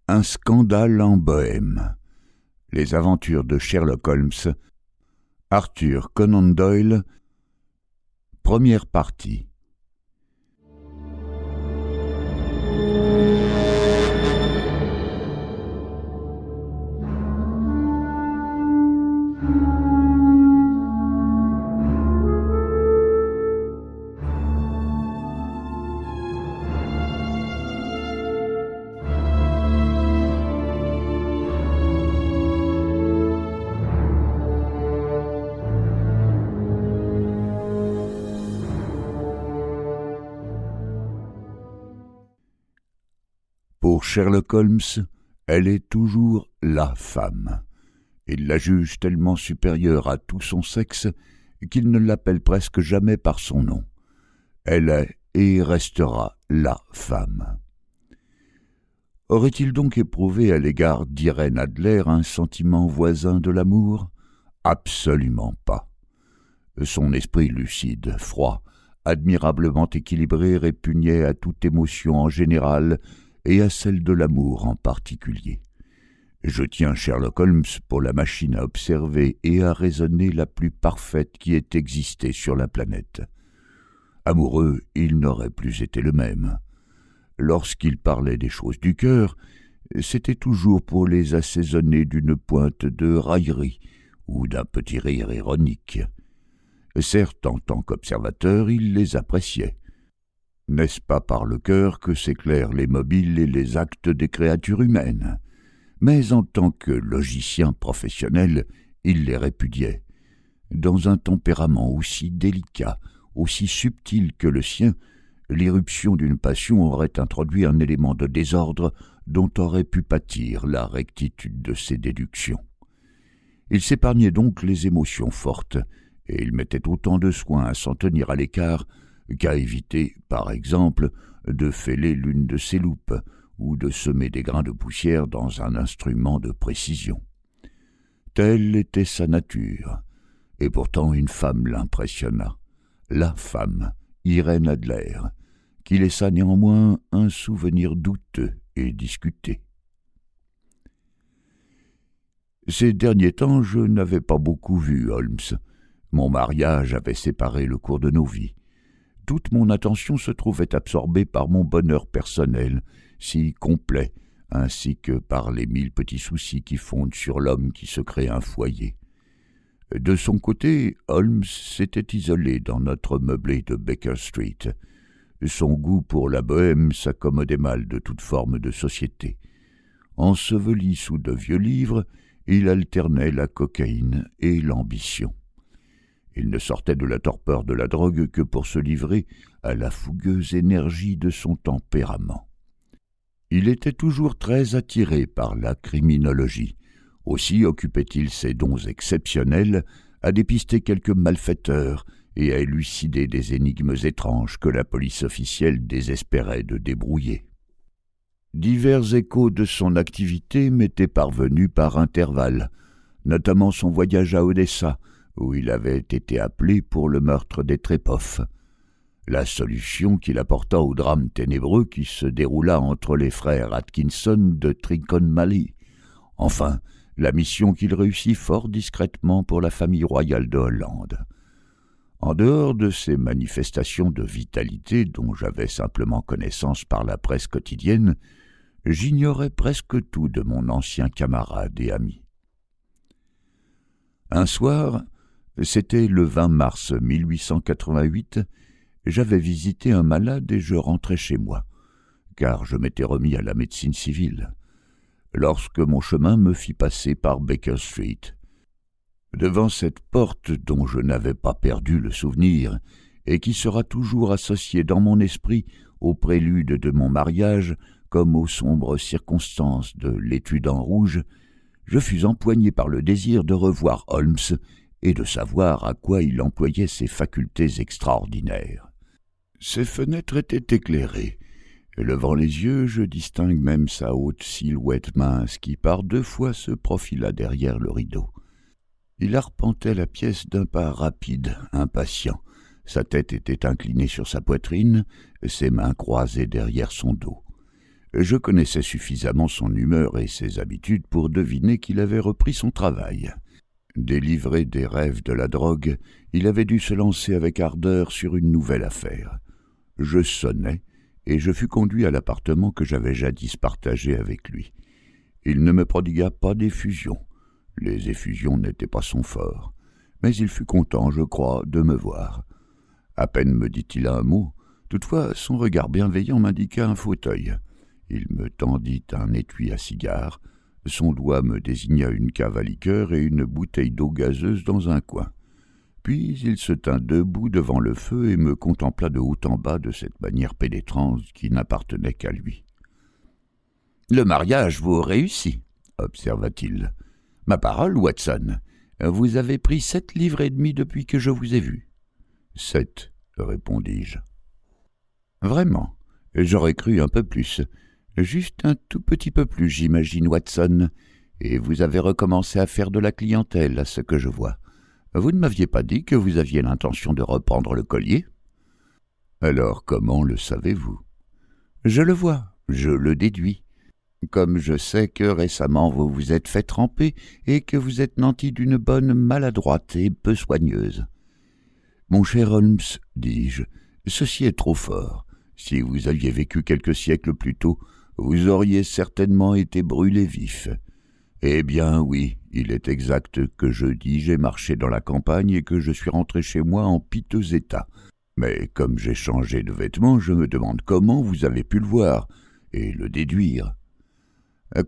Un scandale en Bohême. Les aventures de Sherlock Holmes. Arthur Conan Doyle. Première partie. Pour Sherlock Holmes, elle est toujours la femme. Il la juge tellement supérieure à tout son sexe qu'il ne l'appelle presque jamais par son nom. Elle est et restera la femme. Aurait-il donc éprouvé à l'égard d'Irène Adler un sentiment voisin de l'amour ? Absolument pas. Son esprit lucide, froid, admirablement équilibré répugnait à toute émotion en général et à celle de l'amour en particulier. Je tiens Sherlock Holmes pour la machine à observer et à raisonner la plus parfaite qui ait existé sur la planète. Amoureux, il n'aurait plus été le même. Lorsqu'il parlait des choses du cœur, c'était toujours pour les assaisonner d'une pointe de raillerie ou d'un petit rire ironique. Certes, en tant qu'observateur, il les appréciait. N'est-ce pas par le cœur que s'éclairent les mobiles et les actes des créatures humaines ? Mais en tant que logicien professionnel, il les répudiait. Dans un tempérament aussi délicat, aussi subtil que le sien, l'irruption d'une passion aurait introduit un élément de désordre dont aurait pu pâtir la rectitude de ses déductions. Il s'épargnait donc les émotions fortes, et il mettait autant de soin à s'en tenir à l'écart qu'à éviter, par exemple, de fêler l'une de ses loupes ou de semer des grains de poussière dans un instrument de précision. Telle était sa nature, et pourtant une femme l'impressionna, la femme, Irène Adler, qui laissa néanmoins un souvenir douteux et discuté. Ces derniers temps, je n'avais pas beaucoup vu Holmes. Mon mariage avait séparé le cours de nos vies. Toute mon attention se trouvait absorbée par mon bonheur personnel, si complet, ainsi que par les 1000 petits soucis qui fondent sur l'homme qui se crée un foyer. De son côté, Holmes s'était isolé dans notre meublé de Baker Street. Son goût pour la bohème s'accommodait mal de toute forme de société. Enseveli sous de vieux livres, il alternait la cocaïne et l'ambition. Il ne sortait de la torpeur de la drogue que pour se livrer à la fougueuse énergie de son tempérament. Il était toujours très attiré par la criminologie. Aussi occupait-il ses dons exceptionnels à dépister quelques malfaiteurs et à élucider des énigmes étranges que la police officielle désespérait de débrouiller. Divers échos de son activité m'étaient parvenus par intervalles, notamment son voyage à Odessa, où il avait été appelé pour le meurtre des Trepoff, la solution qu'il apporta au drame ténébreux qui se déroula entre les frères Atkinson de Trincomalee, enfin, la mission qu'il réussit fort discrètement pour la famille royale de Hollande. En dehors de ces manifestations de vitalité dont j'avais simplement connaissance par la presse quotidienne, j'ignorais presque tout de mon ancien camarade et ami. Un soir, c'était le 20 mars 1888, j'avais visité un malade et je rentrais chez moi, car je m'étais remis à la médecine civile, lorsque mon chemin me fit passer par Baker Street. Devant cette porte dont je n'avais pas perdu le souvenir et qui sera toujours associée dans mon esprit au prélude de mon mariage comme aux sombres circonstances de l'étude en rouge, je fus empoigné par le désir de revoir Holmes et de savoir à quoi il employait ses facultés extraordinaires. Ses fenêtres étaient éclairées. Levant les yeux, je distingue même sa haute silhouette mince qui par 2 fois se profila derrière le rideau. Il arpentait la pièce d'un pas rapide, impatient. Sa tête était inclinée sur sa poitrine, ses mains croisées derrière son dos. Je connaissais suffisamment son humeur et ses habitudes pour deviner qu'il avait repris son travail. Délivré des rêves de la drogue, il avait dû se lancer avec ardeur sur une nouvelle affaire. Je sonnai, et je fus conduit à l'appartement que j'avais jadis partagé avec lui. Il ne me prodigua pas d'effusion. Les effusions n'étaient pas son fort. Mais il fut content, je crois, de me voir. À peine me dit-il un mot, toutefois son regard bienveillant m'indiqua un fauteuil. Il me tendit un étui à cigare, son doigt me désigna une cave à liqueur et une bouteille d'eau gazeuse dans un coin. Puis il se tint debout devant le feu et me contempla de haut en bas de cette manière pénétrante qui n'appartenait qu'à lui. « Le mariage vous réussit, observa-t-il. « Ma parole, Watson, vous avez pris 7 livres et demi depuis que je vous ai vu. »« 7, répondis-je. « Vraiment, j'aurais cru un peu plus. Juste un tout petit peu plus, j'imagine, Watson. Et vous avez recommencé à faire de la clientèle, à ce que je vois. Vous ne m'aviez pas dit que vous aviez l'intention de reprendre le collier ? » ?»« Alors comment le savez-vous ? » ?»« Je le vois, je le déduis. Comme je sais que récemment vous vous êtes fait tremper et que vous êtes nanti d'une bonne maladroite et peu soigneuse. »« Mon cher Holmes, dis-je, ceci est trop fort. Si vous aviez vécu quelques siècles plus tôt, vous auriez certainement été brûlé vif. Eh bien oui, il est exact que jeudi j'ai marché dans la campagne et que je suis rentré chez moi en piteux état. Mais comme j'ai changé de vêtements, je me demande comment vous avez pu le voir et le déduire.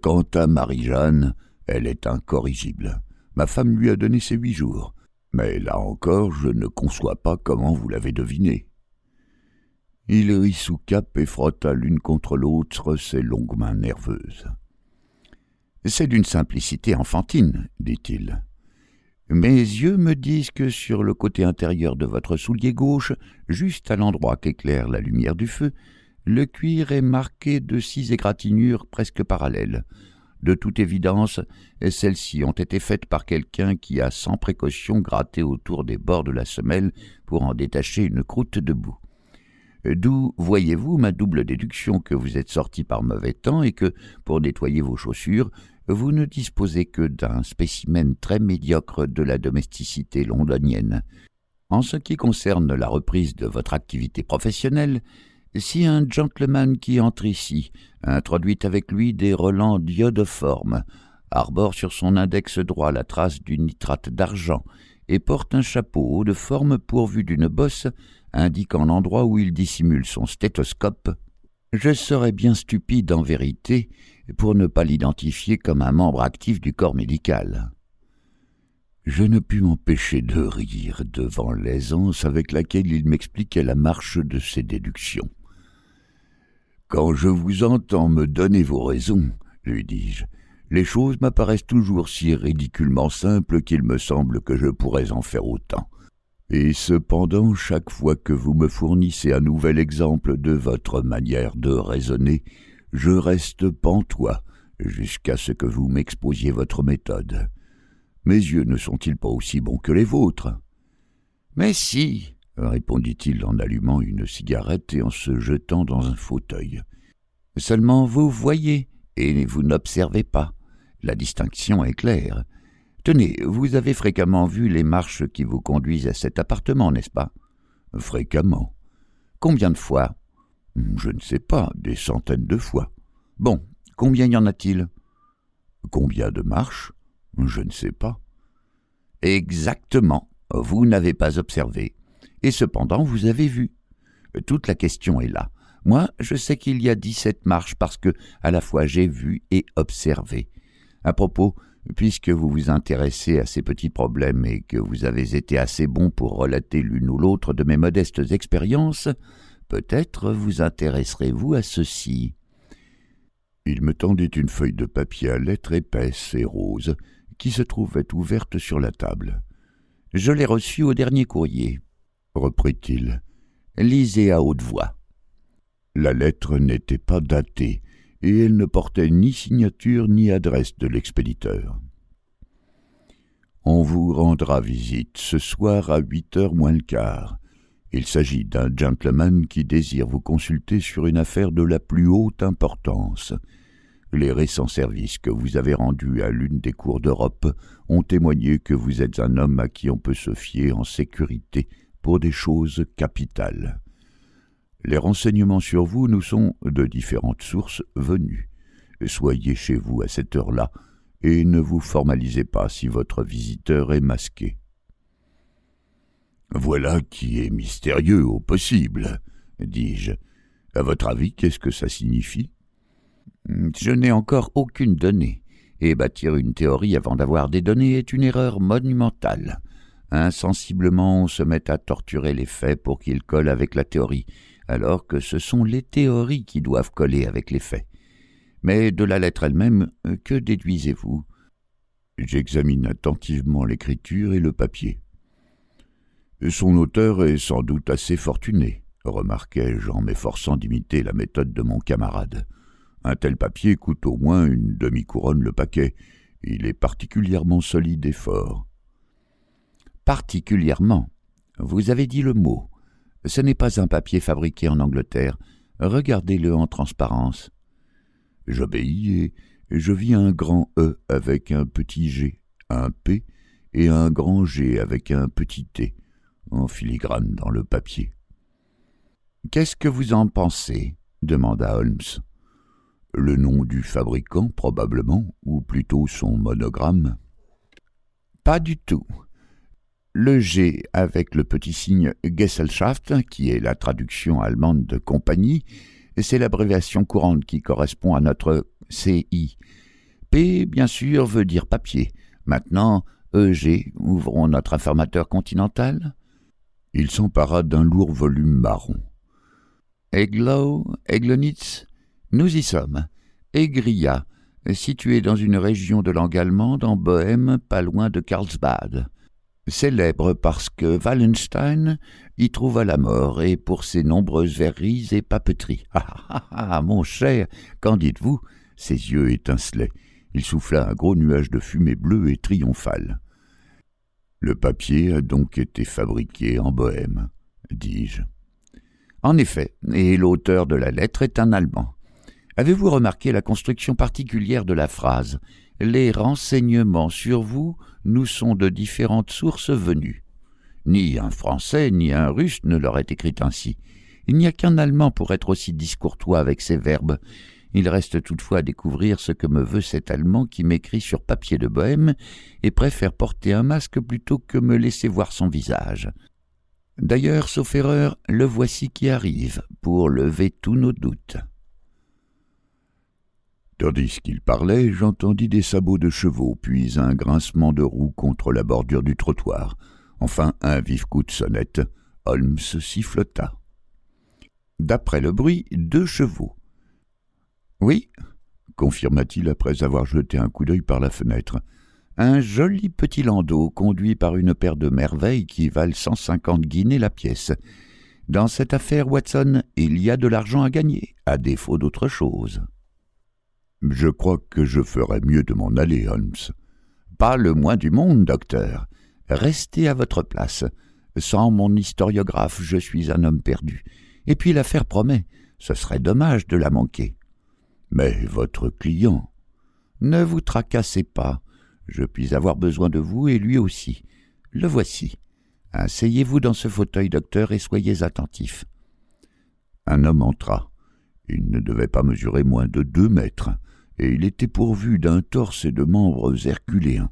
Quant à Marie-Jeanne, elle est incorrigible. Ma femme lui a donné ses 8 jours. Mais là encore, je ne conçois pas comment vous l'avez deviné. » Il rit sous cape et frotta l'une contre l'autre ses longues mains nerveuses. « C'est d'une simplicité enfantine, dit-il. Mes yeux me disent que sur le côté intérieur de votre soulier gauche, juste à l'endroit qu'éclaire la lumière du feu, le cuir est marqué de 6 égratignures presque parallèles. De toute évidence, celles-ci ont été faites par quelqu'un qui a sans précaution gratté autour des bords de la semelle pour en détacher une croûte de boue. D'où voyez-vous ma double déduction que vous êtes sorti par mauvais temps et que, pour nettoyer vos chaussures, vous ne disposez que d'un spécimen très médiocre de la domesticité londonienne. En ce qui concerne la reprise de votre activité professionnelle, si un gentleman qui entre ici, introduit avec lui des relents d'iodoforme, arbore sur son index droit la trace du nitrate d'argent et porte un chapeau haut de forme pourvu d'une bosse indiquant l'endroit où il dissimule son stéthoscope, je serais bien stupide en vérité pour ne pas l'identifier comme un membre actif du corps médical. » Je ne pus m'empêcher de rire devant l'aisance avec laquelle il m'expliquait la marche de ses déductions. « Quand je vous entends me donner vos raisons, lui dis-je, les choses m'apparaissent toujours si ridiculement simples qu'il me semble que je pourrais en faire autant. Et cependant, chaque fois que vous me fournissez un nouvel exemple de votre manière de raisonner, je reste pantois jusqu'à ce que vous m'exposiez votre méthode. Mes yeux ne sont-ils pas aussi bons que les vôtres ? » ?»« Mais si, répondit-il en allumant une cigarette et en se jetant dans un fauteuil. « Seulement vous voyez et vous n'observez pas. La distinction est claire. Tenez, vous avez fréquemment vu les marches qui vous conduisent à cet appartement, n'est-ce pas ? » ?»« Fréquemment. »« Combien de fois ? » ?»« Je ne sais pas, des centaines de fois. »« Bon, combien y en a-t-il ? » ?»« Combien de marches ? Je ne sais pas. » »« Exactement, vous n'avez pas observé. Et cependant, vous avez vu. Toute la question est là. Moi, je sais qu'il y a 17 marches parce que, à la fois, j'ai vu et observé. À propos, puisque vous vous intéressez à ces petits problèmes et que vous avez été assez bon pour relater l'une ou l'autre de mes modestes expériences, peut-être vous intéresserez-vous à ceci. » Il me tendit une feuille de papier à lettres épaisse et rose qui se trouvait ouverte sur la table. « Je l'ai reçue au dernier courrier, » reprit-il. « Lisez à haute voix. » La lettre n'était pas datée et elle ne portait ni signature ni adresse de l'expéditeur. « On vous rendra visite ce soir à 8h moins le quart. Il s'agit d'un gentleman qui désire vous consulter sur une affaire de la plus haute importance. Les récents services que vous avez rendus à l'une des cours d'Europe ont témoigné que vous êtes un homme à qui on peut se fier en sécurité pour des choses capitales. Les renseignements sur vous nous sont de différentes sources venus. Soyez chez vous à cette heure-là et ne vous formalisez pas si votre visiteur est masqué. » « Voilà qui est mystérieux au possible, » dis-je. « À votre avis, qu'est-ce que ça signifie ?»« Je n'ai encore aucune donnée, et bâtir une théorie avant d'avoir des données est une erreur monumentale. Insensiblement, on se met à torturer les faits pour qu'ils collent avec la théorie, alors que ce sont les théories qui doivent coller avec les faits. Mais de la lettre elle-même, que déduisez-vous » J'examine attentivement l'écriture et le papier. « Son auteur est sans doute assez fortuné, » remarquai-je en m'efforçant d'imiter la méthode de mon camarade. « Un tel papier coûte au moins une demi-couronne le paquet. Il est particulièrement solide et fort. »« Particulièrement. Vous avez dit le mot. Ce n'est pas un papier fabriqué en Angleterre. Regardez-le en transparence. » J'obéis et je vis un grand E avec un petit G, un P et un grand G avec un petit T, en filigrane dans le papier. « Qu'est-ce que vous en pensez ?» demanda Holmes. « Le nom du fabricant, probablement, ou plutôt son monogramme. »« Pas du tout. Le G avec le petit signe Gesellschaft, qui est la traduction allemande de compagnie, c'est l'abréviation courante qui correspond à notre CI. P, bien sûr, veut dire papier. Maintenant, EG, ouvrons notre informateur continental. » Il s'empara d'un lourd volume marron. « Eglau, Eglonitz, nous y sommes. Egria, situé dans une région de langue allemande en Bohême, pas loin de Karlsbad. Célèbre parce que Wallenstein y trouva la mort et pour ses nombreuses verreries et papeteries. « Ah, mon cher, qu'en dites-vous » Ses yeux étincelaient. Il souffla un gros nuage de fumée bleue et triomphale. « Le papier a donc été fabriqué en Bohême, » dis-je. « En effet, et l'auteur de la lettre est un Allemand. Avez-vous remarqué la construction particulière de la phrase ? Les renseignements sur vous nous sont de différentes sources venues. Ni un Français ni un Russe ne l'aurait écrit ainsi. Il n'y a qu'un Allemand pour être aussi discourtois avec ses verbes. Il reste toutefois à découvrir ce que me veut cet Allemand qui m'écrit sur papier de Bohême et préfère porter un masque plutôt que me laisser voir son visage. D'ailleurs, sauf erreur, le voici qui arrive pour lever tous nos doutes. » Tandis qu'il parlait, j'entendis des sabots de chevaux, puis un grincement de roues contre la bordure du trottoir. Enfin, un vif coup de sonnette. Holmes sifflota. D'après le bruit, 2 chevaux. « Oui, » confirma-t-il après avoir jeté un coup d'œil par la fenêtre. « Un joli petit landau conduit par une paire de merveilles qui valent 150 guinées la pièce. Dans cette affaire, Watson, il y a de l'argent à gagner, à défaut d'autre chose. » « Je crois que je ferais mieux de m'en aller, Holmes. »« Pas le moins du monde, docteur. Restez à votre place. Sans mon historiographe, je suis un homme perdu. Et puis l'affaire promet. Ce serait dommage de la manquer. »« Mais votre client... » »« Ne vous tracassez pas. Je puis avoir besoin de vous et lui aussi. Le voici. Asseyez-vous dans ce fauteuil, docteur, et soyez attentif. » Un homme entra. Il ne devait pas mesurer moins de 2 mètres, et il était pourvu d'un torse et de membres herculéens.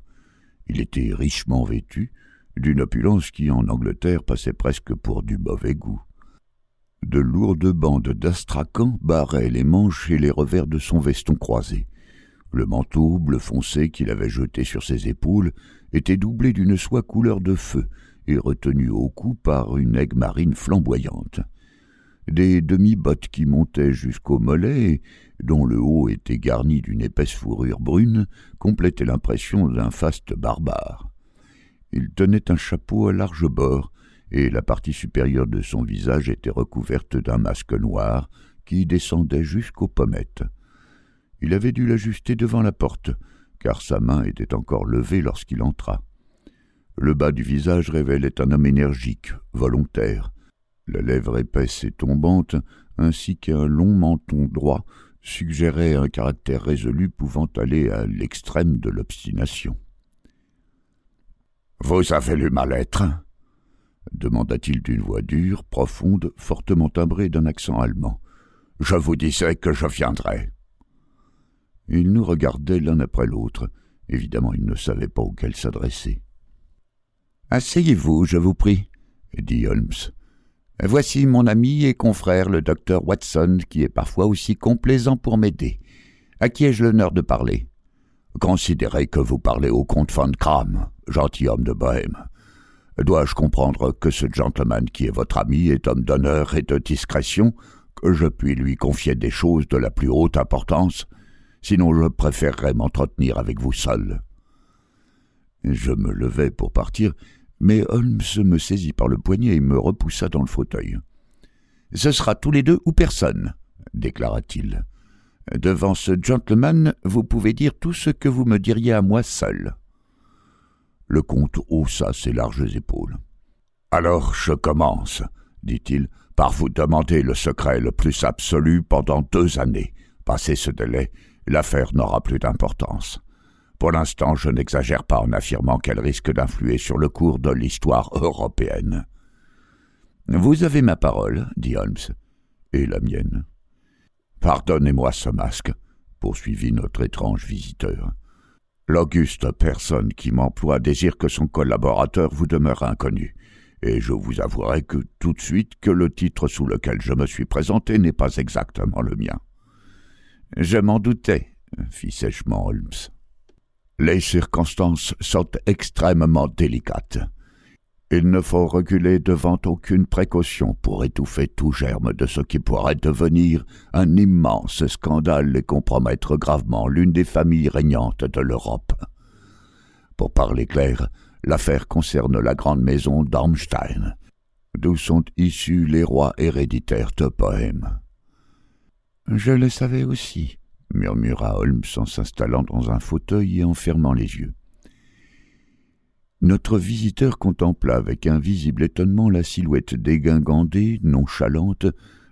Il était richement vêtu, d'une opulence qui, en Angleterre, passait presque pour du mauvais goût. De lourdes bandes d'astrakan barraient les manches et les revers de son veston croisé. Le manteau bleu foncé qu'il avait jeté sur ses épaules était doublé d'une soie couleur de feu et retenu au cou par une aigue marine flamboyante. Des demi-bottes qui montaient jusqu'aux mollets et dont le haut était garni d'une épaisse fourrure brune complétaient l'impression d'un faste barbare. Il tenait un chapeau à large bord et la partie supérieure de son visage était recouverte d'un masque noir qui descendait jusqu'aux pommettes. Il avait dû l'ajuster devant la porte, car sa main était encore levée lorsqu'il entra. Le bas du visage révélait un homme énergique, volontaire. La lèvre épaisse et tombante, ainsi qu'un long menton droit, suggéraient un caractère résolu pouvant aller à l'extrême de l'obstination. « Vous avez lu ma lettre ?» demanda-t-il d'une voix dure, profonde, fortement timbrée d'un accent allemand. « Je vous disais que je viendrais. » Ils nous regardaient l'un après l'autre. Évidemment, ils ne savaient pas auquel s'adresser. « Asseyez-vous, je vous prie, » dit Holmes. « Voici mon ami et confrère, le docteur Watson, qui est parfois aussi complaisant pour m'aider. À qui ai-je l'honneur de parler ? » « Considérez que vous parlez au comte von Kram, gentilhomme de Bohême. Dois-je comprendre que ce gentleman qui est votre ami est homme d'honneur et de discrétion, que je puis lui confier des choses de la plus haute importance ? Sinon je préférerais m'entretenir avec vous seul. » Je me levai pour partir, mais Holmes me saisit par le poignet et me repoussa dans le fauteuil. « Ce sera tous les deux ou personne, » déclara-t-il. « Devant ce gentleman, vous pouvez dire tout ce que vous me diriez à moi seul. » Le comte haussa ses larges épaules. « Alors je commence, » dit-il, « par vous demander le secret le plus absolu pendant 2 années. Passé ce délai, l'affaire n'aura plus d'importance. Pour l'instant, je n'exagère pas en affirmant qu'elle risque d'influer sur le cours de l'histoire européenne. »« Vous avez ma parole, » dit Holmes. « Et la mienne. »« Pardonnez-moi ce masque, » poursuivit notre étrange visiteur. « L'auguste personne qui m'emploie désire que son collaborateur vous demeure inconnu, et je vous avouerai que tout de suite que le titre sous lequel je me suis présenté n'est pas exactement le mien. »« Je m'en doutais, » fit sèchement Holmes. « Les circonstances sont extrêmement délicates. Il ne faut reculer devant aucune précaution pour étouffer tout germe de ce qui pourrait devenir un immense scandale et compromettre gravement l'une des familles régnantes de l'Europe. Pour parler clair, l'affaire concerne la grande maison d'Ormstein, d'où sont issus les rois héréditaires de Bohême. »« Je le savais aussi, » murmura Holmes en s'installant dans un fauteuil et en fermant les yeux. Notre visiteur contempla avec un visible étonnement la silhouette dégingandée, nonchalante,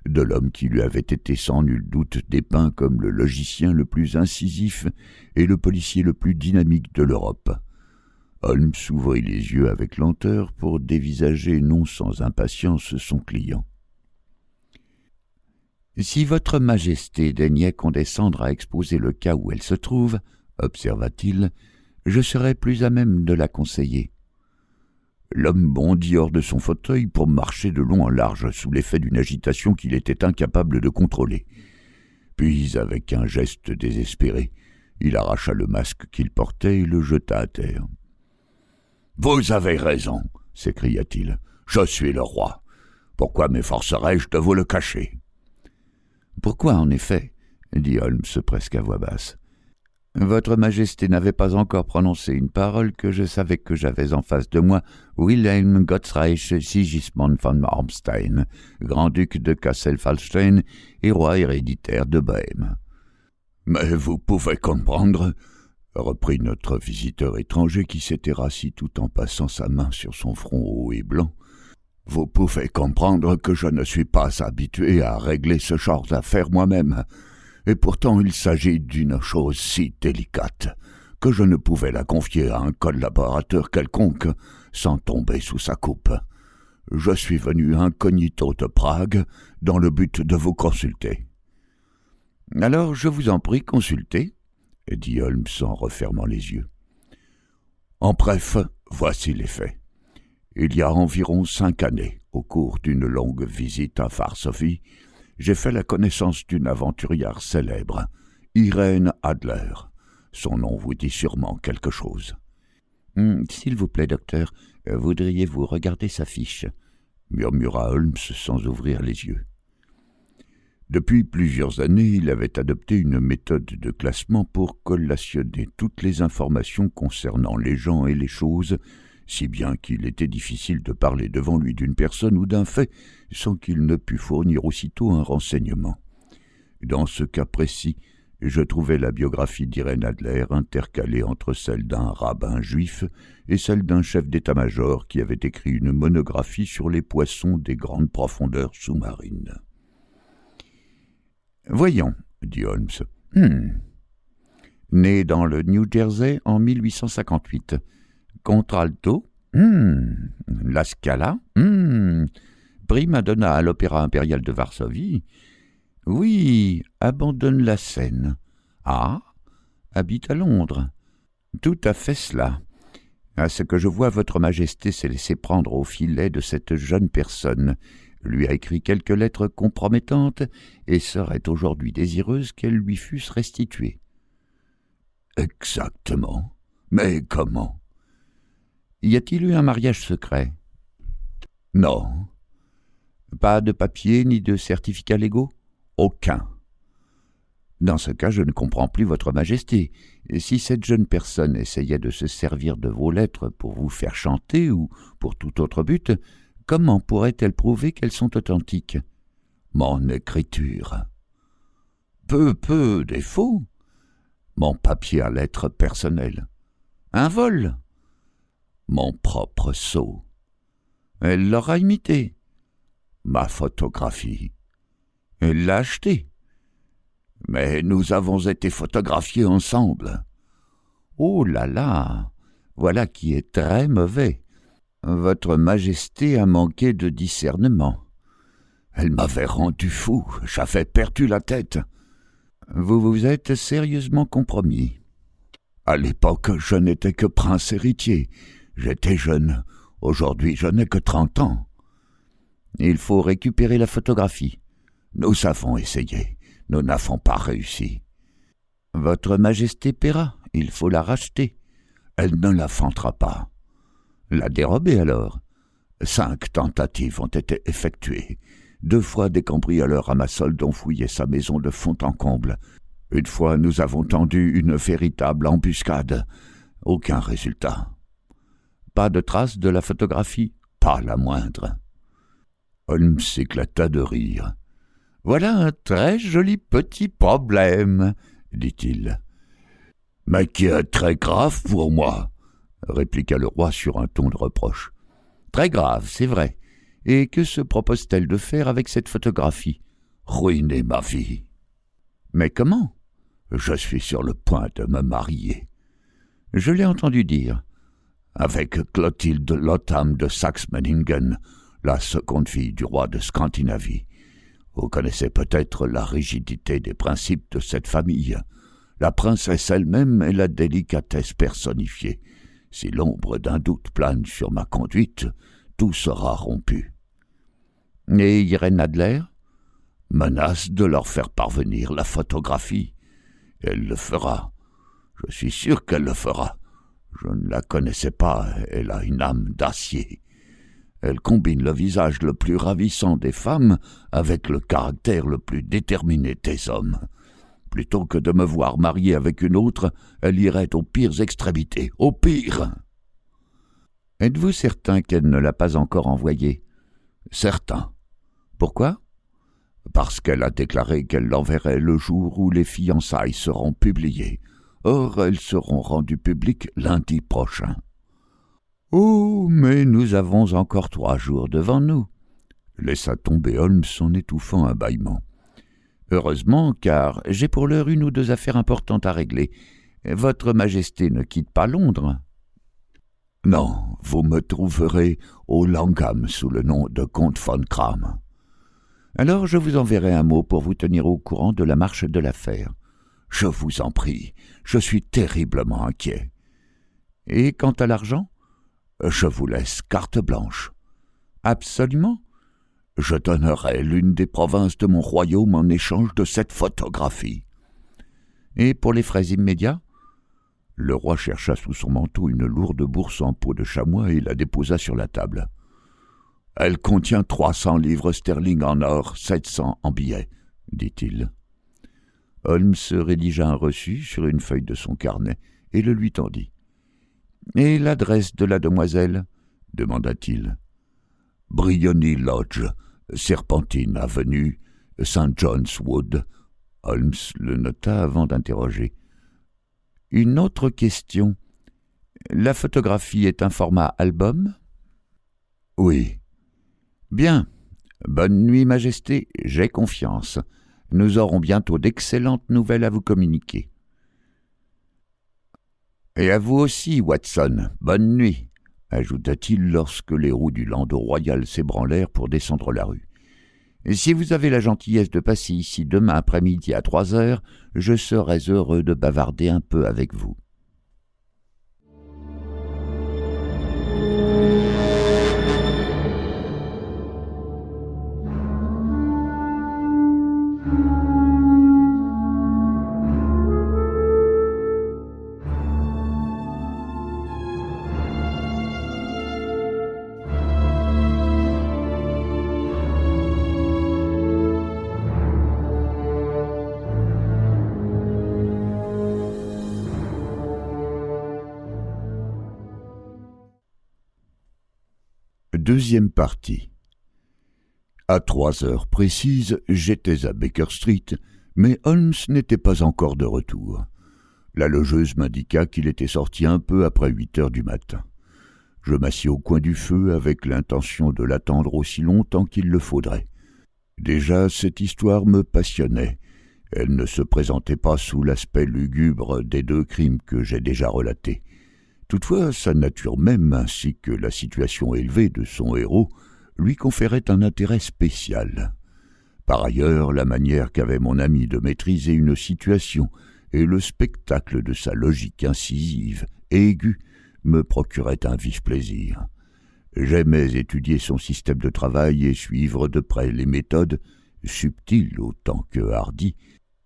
de l'homme qui lui avait été sans nul doute dépeint comme le logicien le plus incisif et le policier le plus dynamique de l'Europe. Holmes ouvrit les yeux avec lenteur pour dévisager non sans impatience son client. « Si votre majesté daignait condescendre à exposer le cas où elle se trouve, observa-t-il, je serais plus à même de la conseiller. » L'homme bondit hors de son fauteuil pour marcher de long en large sous l'effet d'une agitation qu'il était incapable de contrôler. Puis, avec un geste désespéré, il arracha le masque qu'il portait et le jeta à terre. « Vous avez raison, » s'écria-t-il. « Je suis le roi. Pourquoi m'efforcerais-je de vous le cacher ?»« Pourquoi, en effet ?» dit Holmes presque à voix basse. « Votre Majesté n'avait pas encore prononcé une parole que je savais que j'avais en face de moi Wilhelm Gottsreich Sigismund von Ormstein, grand-duc de Cassel-Falstein et roi héréditaire de Bohême. »« Mais vous pouvez comprendre, » reprit notre visiteur étranger qui s'était rassis tout en passant sa main sur son front haut et blanc, « vous pouvez comprendre que je ne suis pas habitué à régler ce genre d'affaires moi-même. » Et pourtant il s'agit d'une chose si délicate que je ne pouvais la confier à un collaborateur quelconque sans tomber sous sa coupe. Je suis venu incognito de Prague dans le but de vous consulter. »« Alors je vous en prie, consultez, » dit Holmes en refermant les yeux. « En bref, voici les faits. Il y a environ 5 années, au cours d'une longue visite à Varsovie, j'ai fait la connaissance d'une aventurière célèbre, Irène Adler. Son nom vous dit sûrement quelque chose. « S'il vous plaît, docteur, voudriez-vous regarder sa fiche ?» murmura Holmes sans ouvrir les yeux. Depuis plusieurs années, il avait adopté une méthode de classement pour collationner toutes les informations concernant les gens et les choses, si bien qu'il était difficile de parler devant lui d'une personne ou d'un fait sans qu'il ne pût fournir aussitôt un renseignement. Dans ce cas précis, Je trouvai la biographie d'Irène Adler intercalée entre celle d'un rabbin juif et celle d'un chef d'état-major qui avait écrit une monographie sur les poissons des grandes profondeurs sous-marines. « Voyons, dit Holmes. Né dans le New Jersey en 1858. Contralto. La Scala. Prima donna à l'Opéra impérial de Varsovie. Oui, abandonne la scène. Ah, habite à Londres. Tout à fait cela. À ce que je vois, votre Majesté s'est laissé prendre au filet de cette jeune personne, lui a écrit quelques lettres compromettantes et serait aujourd'hui désireuse qu'elles lui fussent restituées. Exactement. Mais comment? Y a-t-il eu un mariage secret? Non. Pas de papier ni de certificats légaux? Aucun. Dans ce cas, je ne comprends plus votre Majesté. Si cette jeune personne essayait de se servir de vos lettres pour vous faire chanter ou pour tout autre but, comment pourrait-elle prouver qu'elles sont authentiques? Mon écriture. Peu défaut. Mon papier à lettres personnel. Un vol. Mon propre sceau. Elle l'aura imité. Ma photographie. Elle l'a achetée. Mais nous avons été photographiés ensemble. Oh là là, voilà qui est très mauvais. Votre Majesté a manqué de discernement. Elle m'avait rendu fou, j'avais perdu la tête. Vous vous êtes sérieusement compromis. À l'époque, je n'étais que prince héritier. J'étais jeune. Aujourd'hui, je n'ai que 30 ans. Il faut récupérer la photographie. Nous avons essayé. Nous n'avons pas réussi. Votre Majesté paiera. Il faut la racheter. Elle ne la vendra pas. La dérober alors. 5 tentatives ont été effectuées. 2 fois des cambrioleurs à ma solde ont fouillé sa maison de fond en comble. Une fois, nous avons tendu une véritable embuscade. Aucun résultat. Pas de trace de la photographie? Pas la moindre. Holmes s'éclata de rire. « Voilà un très joli petit problème, dit-il. »« Mais qui est très grave pour moi, » répliqua le roi sur un ton de reproche. « Très grave, c'est vrai. Et que se propose-t-elle de faire avec cette photographie? »« Ruiner ma vie. »« Mais comment? »« Je suis sur le point de me marier. »« Je l'ai entendu dire. »« Avec Clotilde Lotham de Saxe-Meiningen, la seconde fille du roi de Scandinavie. Vous connaissez peut-être la rigidité des principes de cette famille. La princesse elle-même est la délicatesse personnifiée. Si l'ombre d'un doute plane sur ma conduite, tout sera rompu. Et Irène Adler menace de leur faire parvenir la photographie. Elle le fera. Je suis sûr qu'elle le fera. Je ne la connaissais pas, elle a une âme d'acier. Elle combine le visage le plus ravissant des femmes avec le caractère le plus déterminé des hommes. Plutôt que de me voir marié avec une autre, elle irait aux pires extrémités, au pire. Êtes-vous certain qu'elle ne l'a pas encore envoyé? Certain. Pourquoi? Parce qu'elle a déclaré qu'elle l'enverrait le jour où les fiançailles seront publiées. Or, elles seront rendues publiques lundi prochain. Oh, mais nous avons encore 3 jours devant nous, laissa tomber Holmes en étouffant un bâillement. Heureusement, car j'ai pour l'heure 1 ou 2 affaires importantes à régler. Votre Majesté ne quitte pas Londres. Non, vous me trouverez au Langham sous le nom de comte von Kram. Alors je vous enverrai un mot pour vous tenir au courant de la marche de l'affaire. Je vous en prie, je suis terriblement inquiet. Et quant à l'argent? Je vous laisse carte blanche. Absolument. Je donnerai l'une des provinces de mon royaume en échange de cette photographie. Et pour les frais immédiats? Le roi chercha sous son manteau une lourde bourse en peau de chamois et la déposa sur la table. Elle contient 300 livres sterling en or, 700 en billets, dit-il. Holmes rédigea un reçu sur une feuille de son carnet et le lui tendit. « Et l'adresse de la demoiselle ?» demanda-t-il. « Briony Lodge, Serpentine Avenue, St. John's Wood, Holmes le nota avant d'interroger. « Une autre question. La photographie est un format album ?»« Oui. »« Bien. Bonne nuit, Majesté, j'ai confiance. Nous aurons bientôt d'excellentes nouvelles à vous communiquer. »« Et à vous aussi, Watson, bonne nuit, » ajouta-t-il lorsque les roues du landau royal s'ébranlèrent pour descendre la rue. « Si vous avez la gentillesse de passer ici demain après-midi à 3 heures, je serai heureux de bavarder un peu avec vous. » Deuxième partie. À 3 heures précises, j'étais à Baker Street, mais Holmes n'était pas encore de retour. La logeuse m'indiqua qu'il était sorti un peu après 8 heures du matin. Je m'assis au coin du feu avec l'intention de l'attendre aussi longtemps qu'il le faudrait. Déjà, cette histoire me passionnait. Elle ne se présentait pas sous l'aspect lugubre des 2 crimes que j'ai déjà relatés. Toutefois, sa nature même, ainsi que la situation élevée de son héros, lui conféraient un intérêt spécial. Par ailleurs, la manière qu'avait mon ami de maîtriser une situation et le spectacle de sa logique incisive et aiguë me procuraient un vif plaisir. J'aimais étudier son système de travail et suivre de près les méthodes, subtiles autant que hardies,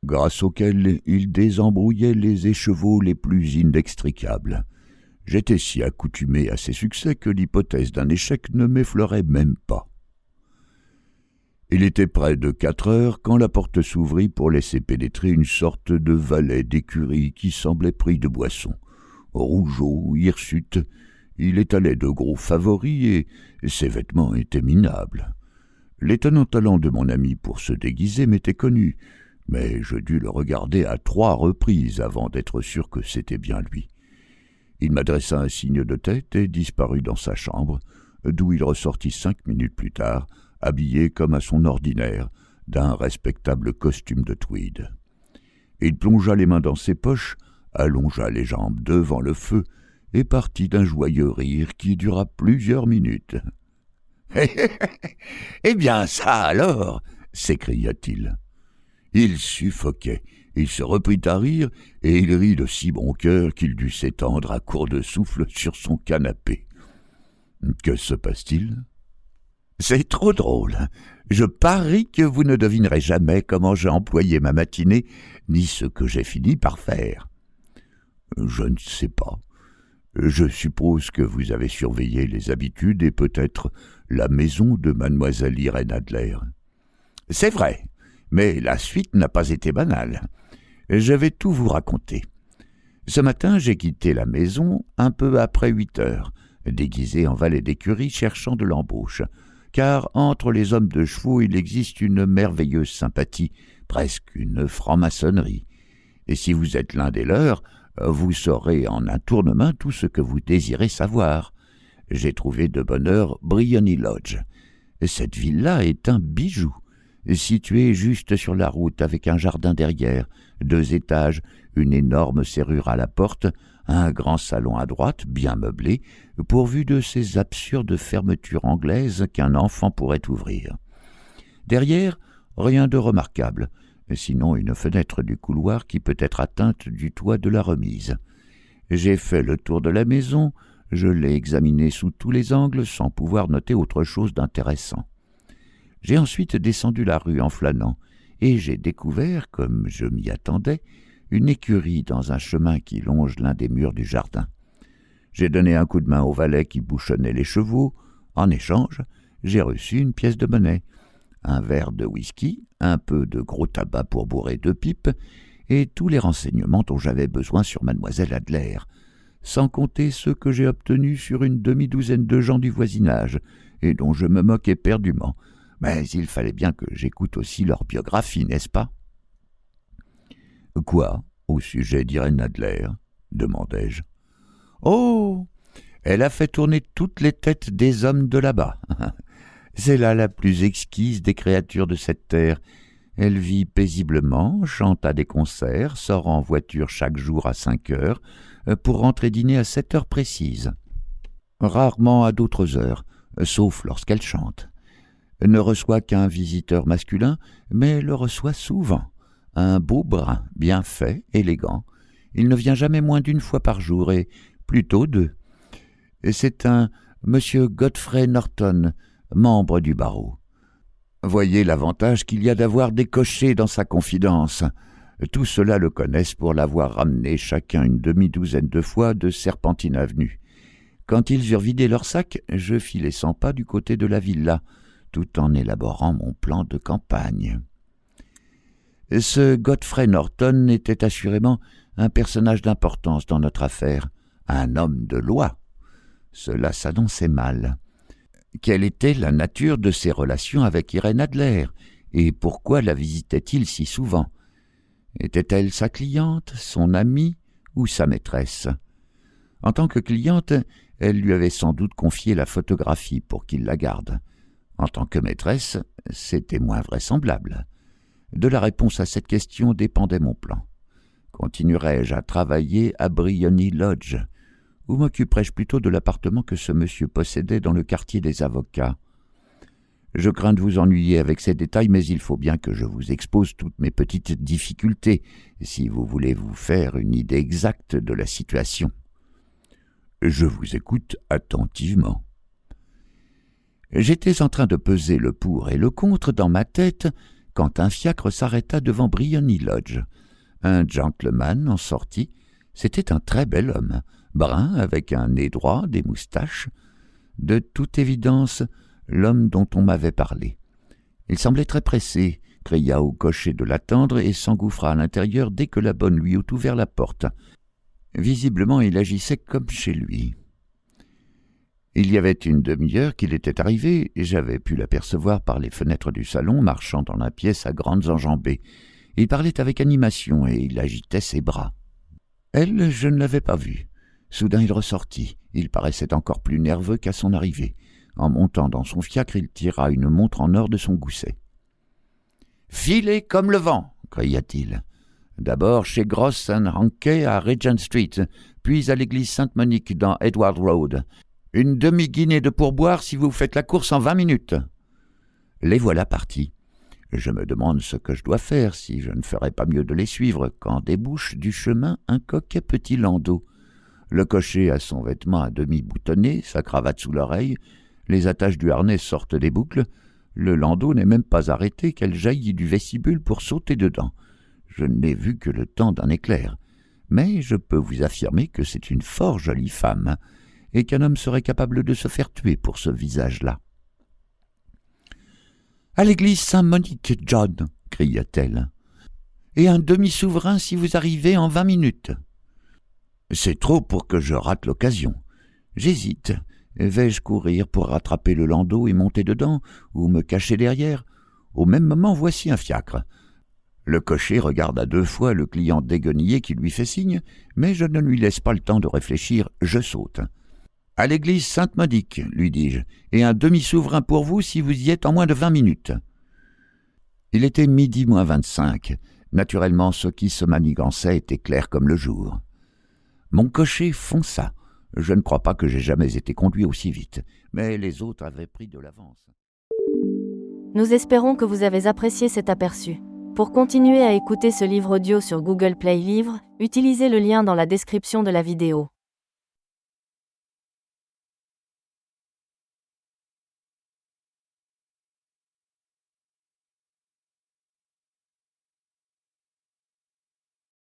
grâce auxquelles il désembrouillait les écheveaux les plus inextricables. J'étais si accoutumé à ses succès que l'hypothèse d'un échec ne m'effleurait même pas. Il était près de 4 heures quand la porte s'ouvrit pour laisser pénétrer une sorte de valet d'écurie qui semblait pris de boisson. Rougeau, hirsute, il étalait de gros favoris et ses vêtements étaient minables. L'étonnant talent de mon ami pour se déguiser m'était connu, mais je dus le regarder à 3 reprises avant d'être sûr que c'était bien lui. Il m'adressa un signe de tête et disparut dans sa chambre, d'où il ressortit 5 minutes plus tard, habillé comme à son ordinaire, d'un respectable costume de tweed. Il plongea les mains dans ses poches, allongea les jambes devant le feu et partit d'un joyeux rire qui dura plusieurs minutes. « Eh bien, ça alors !» s'écria-t-il. Il suffoquait. Il se reprit à rire, et il rit de si bon cœur qu'il dut s'étendre à court de souffle sur son canapé. Que se passe-t-il ? C'est trop drôle. Je parie que vous ne devinerez jamais comment j'ai employé ma matinée, ni ce que j'ai fini par faire. Je ne sais pas. Je suppose que vous avez surveillé les habitudes et peut-être la maison de mademoiselle Irène Adler. C'est vrai, mais la suite n'a pas été banale. Je vais tout vous raconter. Ce matin, j'ai quitté la maison un peu après 8 heures, déguisé en valet d'écurie cherchant de l'embauche, car entre les hommes de chevaux il existe une merveilleuse sympathie, presque une franc-maçonnerie. Et si vous êtes l'un des leurs, vous saurez en un tournement tout ce que vous désirez savoir. J'ai trouvé de bonne heure Briony Lodge. Cette villa est un bijou, située juste sur la route avec un jardin derrière, 2 étages, une énorme serrure à la porte, un grand salon à droite, bien meublé, pourvu de ces absurdes fermetures anglaises qu'un enfant pourrait ouvrir. Derrière, rien de remarquable, sinon une fenêtre du couloir qui peut être atteinte du toit de la remise. J'ai fait le tour de la maison, je l'ai examinée sous tous les angles sans pouvoir noter autre chose d'intéressant. J'ai ensuite descendu la rue en flânant, et j'ai découvert, comme je m'y attendais, une écurie dans un chemin qui longe l'un des murs du jardin. J'ai donné un coup de main au valet qui bouchonnait les chevaux. En échange, j'ai reçu une pièce de monnaie, un verre de whisky, un peu de gros tabac pour bourrer 2 pipes, et tous les renseignements dont j'avais besoin sur mademoiselle Adler, sans compter ceux que j'ai obtenus sur une demi-douzaine de gens du voisinage, et dont je me moque éperdument. Mais il fallait bien que j'écoute aussi leur biographie, n'est-ce pas ? Quoi, au sujet d'Irène Adler? Demandai-je. Oh! Elle a fait tourner toutes les têtes des hommes de là-bas. C'est là la plus exquise des créatures de cette terre. Elle vit paisiblement, chante à des concerts, sort en voiture chaque jour à 5 heures, pour rentrer dîner à 7 heures précises. Rarement à d'autres heures, sauf lorsqu'elle chante. Ne reçoit qu'un visiteur masculin, mais le reçoit souvent. Un beau brun, bien fait, élégant. Il ne vient jamais moins d'une fois par jour, et plutôt deux. C'est un monsieur Godfrey Norton, membre du barreau. Voyez l'avantage qu'il y a d'avoir des cochers dans sa confidence. Tous ceux-là le connaissent pour l'avoir ramené chacun une demi-douzaine de fois de Serpentine Avenue. Quand ils eurent vidé leur sac, je fis les 100 pas du côté de la villa, tout en élaborant mon plan de campagne. Ce Godfrey Norton était assurément un personnage d'importance dans notre affaire, un homme de loi. Cela s'annonçait mal. Quelle était la nature de ses relations avec Irène Adler, et pourquoi la visitait-il si souvent? Était-elle sa cliente, son amie ou sa maîtresse? En tant que cliente, elle lui avait sans doute confié la photographie pour qu'il la garde. En tant que maîtresse, c'était moins vraisemblable. De la réponse à cette question dépendait mon plan. Continuerais-je à travailler à Briony Lodge, ou m'occuperais-je plutôt de l'appartement que ce monsieur possédait dans le quartier des avocats? Je crains de vous ennuyer avec ces détails, mais il faut bien que je vous expose toutes mes petites difficultés, si vous voulez vous faire une idée exacte de la situation. Je vous écoute attentivement. J'étais en train de peser le pour et le contre dans ma tête quand un fiacre s'arrêta devant Briony Lodge. Un gentleman en sortit. C'était un très bel homme, brun, avec un nez droit, des moustaches. De toute évidence, l'homme dont on m'avait parlé. Il semblait très pressé, cria au cocher de l'attendre et s'engouffra à l'intérieur dès que la bonne lui eut ouvert la porte. Visiblement, il agissait comme chez lui. Il y avait une demi-heure qu'il était arrivé, et j'avais pu l'apercevoir par les fenêtres du salon, marchant dans la pièce à grandes enjambées. Il parlait avec animation et il agitait ses bras. Elle, je ne l'avais pas vue. Soudain, il ressortit. Il paraissait encore plus nerveux qu'à son arrivée. En montant dans son fiacre, il tira une montre en or de son gousset. « Filez comme le vent !» cria-t-il. « D'abord chez Gross & Hankey à Regent Street, puis à l'église Sainte-Monique dans Edward Road. Une demi-guinée de pourboire si vous faites la course en 20 minutes. » Les voilà partis. Je me demande ce que je dois faire, si je ne ferais pas mieux de les suivre, quand débouche du chemin un coquet petit landau. Le cocher a son vêtement à demi boutonné, sa cravate sous l'oreille, les attaches du harnais sortent des boucles. Le landau n'est même pas arrêté qu'elle jaillit du vestibule pour sauter dedans. Je n'ai vu que le temps d'un éclair. Mais je peux vous affirmer que c'est une fort jolie femme, et qu'un homme serait capable de se faire tuer pour ce visage-là. « À l'église Saint-Monique, John !» cria-t-elle. « Et un demi-souverain si vous arrivez en 20 minutes. » C'est trop pour que je rate l'occasion. J'hésite. Vais-je courir pour rattraper le landau et monter dedans, ou me cacher derrière? Au même moment, voici un fiacre. Le cocher regarde à 2 fois le client déguenillé qui lui fait signe, mais je ne lui laisse pas le temps de réfléchir, je saute. « À l'église Sainte-Monique, lui dis-je, et un demi-souverain pour vous si vous y êtes en moins de 20 minutes. » Il était 12:25. Naturellement, ce qui se manigançait était clair comme le jour. Mon cocher fonça. Je ne crois pas que j'aie jamais été conduit aussi vite, mais les autres avaient pris de l'avance. Nous espérons que vous avez apprécié cet aperçu. Pour continuer à écouter ce livre audio sur Google Play Livres, utilisez le lien dans la description de la vidéo.